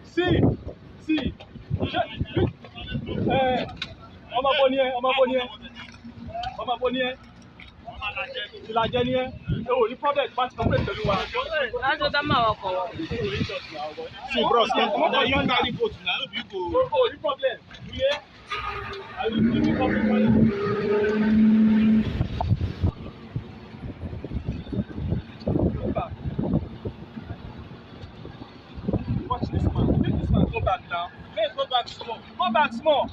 See. On m'a bonnier. Il a gagné. Oh, il prend des matchs complètes de l'Ouest. See, bros, you carry boat now. You go. Oh, the problem. Yeah. I will give you problem. Watch this man. Make this man go back now. Let's go back small. Go back small.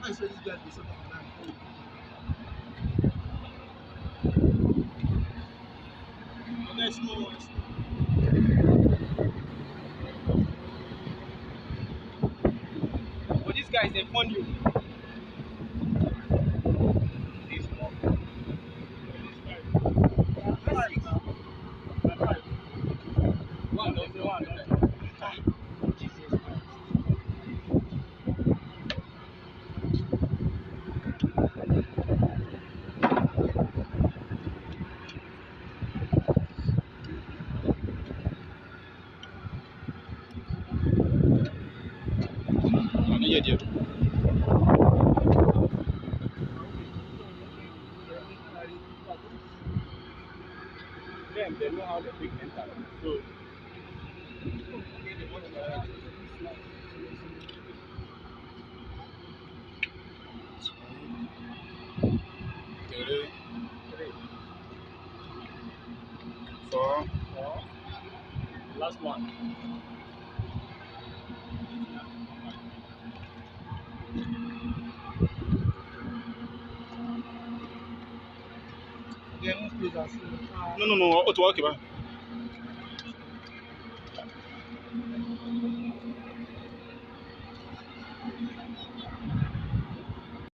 I said this guy is so but this guy is a fun you. Yeah. They know how the big enter. So four. Last one. No. Oh, to walk about.